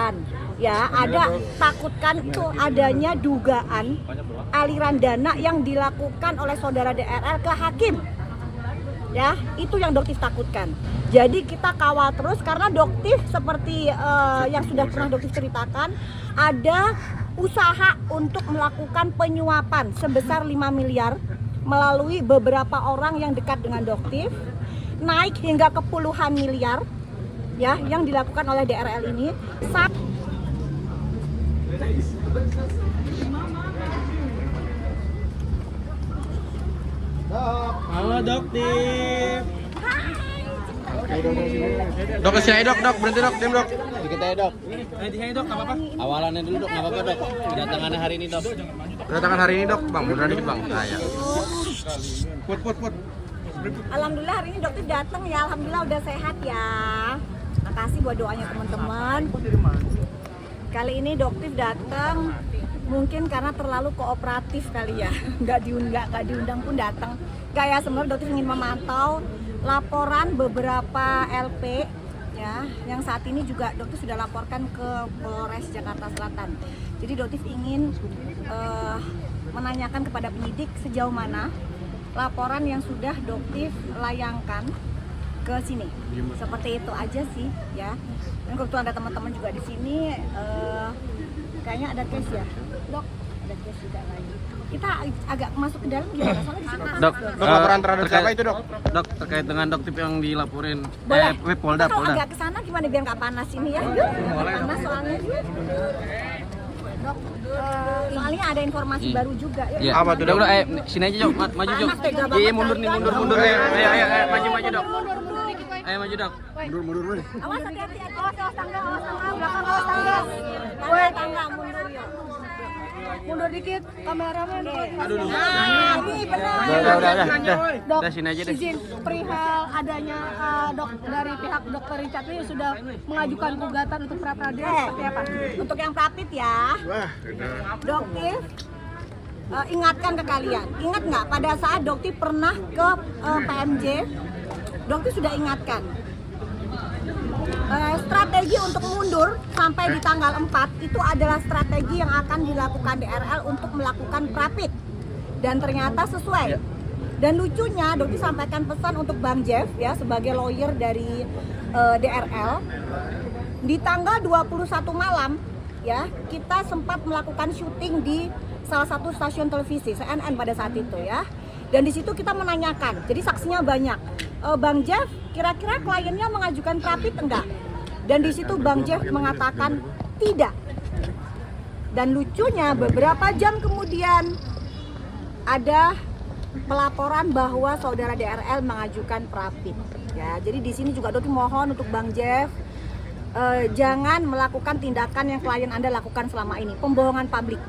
takutkan, ya ada takutkan itu adanya dugaan aliran dana yang dilakukan oleh saudara DRL ke hakim. Ya, itu yang Doktif takutkan. Jadi kita kawal terus karena Doktif seperti yang sudah pernah Doktif ceritakan, ada usaha untuk melakukan penyuapan sebesar 5 miliar melalui beberapa orang yang dekat dengan Doktif, naik hingga ke puluhan miliar ya yang dilakukan oleh DRL ini. Halo Doktif. Dok, kesini aja dok, berhenti dok, diam dok. Dikit aja dok. Di sini dok, nggak apa-apa. Awalannya dulu dok, nggak apa-apa dok. Kedatangannya hari ini dok. Kedatangan hari ini dok, bang, munduran dikit bang. Nah, ya. Put. Alhamdulillah hari ini Doktif datang ya, alhamdulillah udah sehat ya. Makasih buat doanya teman-teman. Kali ini Doktif datang mungkin karena terlalu kooperatif kali ya, nggak diundang pun datang. Nggak ya, sebenarnya Doktif ingin memantau laporan beberapa LP ya, yang saat ini juga Doktif sudah laporkan ke Polres Jakarta Selatan. Jadi Doktif ingin menanyakan kepada penyidik sejauh mana laporan yang sudah Doktif layangkan ke sini. Seperti itu aja sih ya. Dan kebetulan ada teman-teman juga di sini, kayaknya ada case ya, Dok. Ada case juga lagi. Kita agak masuk ke dalam gimana? Soalnya di sini Dok, laporan terhadap siapa itu dok? Dok, terkait dengan Doktif yang dilaporin boleh. Polda. Kalau agak ke sana gimana biar nggak panas ini ya? Yuk, nggak panas soalnya. Dok, soalnya ada informasi baru juga. Yuk, Iya. Apa tuh, Dok? Udah, sini aja Dok, maju Dok. Panas, tega banget. Iya, mundur nih, mundur. Ayo, maju Dok. Ayo maju Dok. Mundur. Awas hati-hati, awas tangga, belakang awas tangga. Tangga mundur ya. Mundur dikit, kameramen. Aduh. Nah, ini benar. Dok, Udah, sini aja deh. izin perihal adanya dok dari pihak dokter Richard ini sudah mengajukan gugatan untuk pra peradilan seperti apa? Untuk yang praktis ya, Doktif ingatkan ke kalian. Ingat nggak pada saat Doktif pernah ke PMJ, Doktif sudah ingatkan. Strategi untuk mundur sampai di tanggal 4 itu adalah strategi yang akan dilakukan DRL untuk melakukan prapit. Dan ternyata sesuai. Dan lucunya Doktif sampaikan pesan untuk Bang Jeff ya sebagai lawyer dari DRL. Di tanggal 21 malam ya, kita sempat melakukan syuting di salah satu stasiun televisi CNN pada saat itu ya. Dan di situ kita menanyakan, jadi saksinya banyak. Bang Jeff, kira-kira kliennya mengajukan prapit enggak? Dan di situ Bang Jeff mengatakan tidak. Dan lucunya beberapa jam kemudian ada pelaporan bahwa saudara DRL mengajukan prapit. Ya, jadi di sini juga Doktif mohon untuk Bang Jeff, jangan melakukan tindakan yang klien Anda lakukan selama ini, pembohongan publik.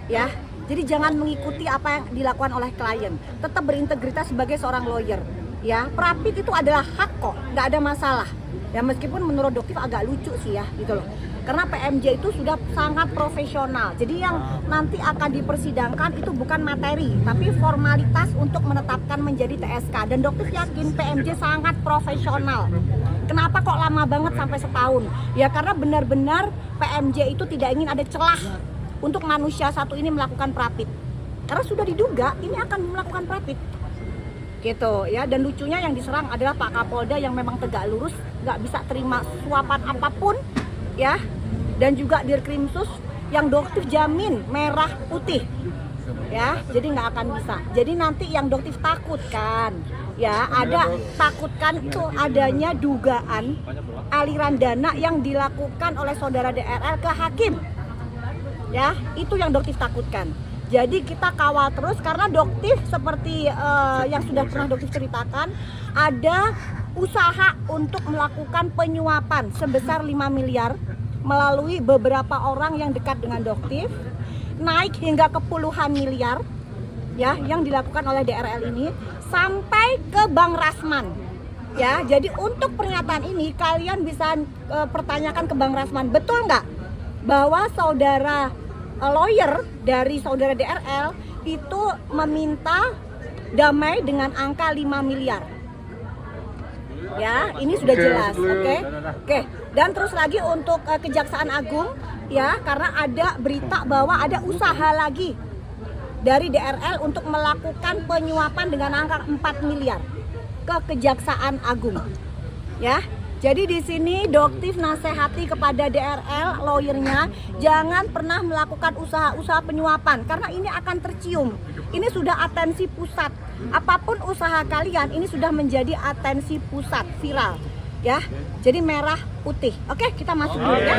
Ya, jadi jangan mengikuti apa yang dilakukan oleh klien. Tetap berintegritas sebagai seorang lawyer. Ya, prapit itu adalah hak kok, nggak ada masalah. Ya meskipun menurut Doktif agak lucu sih ya, gitu loh. Karena PMJ itu sudah sangat profesional. Jadi yang nanti akan dipersidangkan itu bukan materi, tapi formalitas untuk menetapkan menjadi TSK. Dan Doktif yakin PMJ sangat profesional. Kenapa kok lama banget sampai setahun? Ya karena benar-benar PMJ itu tidak ingin ada celah untuk manusia satu ini melakukan prapit. Karena sudah diduga ini akan melakukan prapit. Gitu ya, dan lucunya yang diserang adalah Pak Kapolda yang memang tegak lurus, nggak bisa terima suapan apapun ya, dan juga Dirkrimsus yang Doktif jamin merah putih ya, jadi nggak akan bisa. Jadi nanti yang Doktif takutkan ya, takutkan itu adanya dugaan aliran dana yang dilakukan oleh saudara DRL ke hakim ya, itu yang Doktif takutkan. Jadi kita kawal terus karena Doktif seperti yang sudah pernah Doktif ceritakan, ada usaha untuk melakukan penyuapan sebesar 5 miliar melalui beberapa orang yang dekat dengan Doktif, naik hingga ke puluhan miliar ya yang dilakukan oleh DRL ini sampai ke Bang Rasman. Ya, jadi untuk pernyataan ini kalian bisa pertanyakan ke Bang Rasman, betul nggak bahwa saudara lawyer dari saudara DRL itu meminta damai dengan angka 5 miliar. Ya, ini sudah jelas, oke. Dan terus lagi untuk Kejaksaan Agung ya, karena ada berita bahwa ada usaha lagi dari DRL untuk melakukan penyuapan dengan angka 4 miliar ke Kejaksaan Agung. Ya. Jadi di sini Doktif nasihati kepada DRL, lawyernya, jangan pernah melakukan usaha-usaha penyuapan karena ini akan tercium. Ini sudah atensi pusat. Apapun usaha kalian, ini sudah menjadi atensi pusat, viral. Ya, jadi merah putih. Oke, kita masuk dulu ya.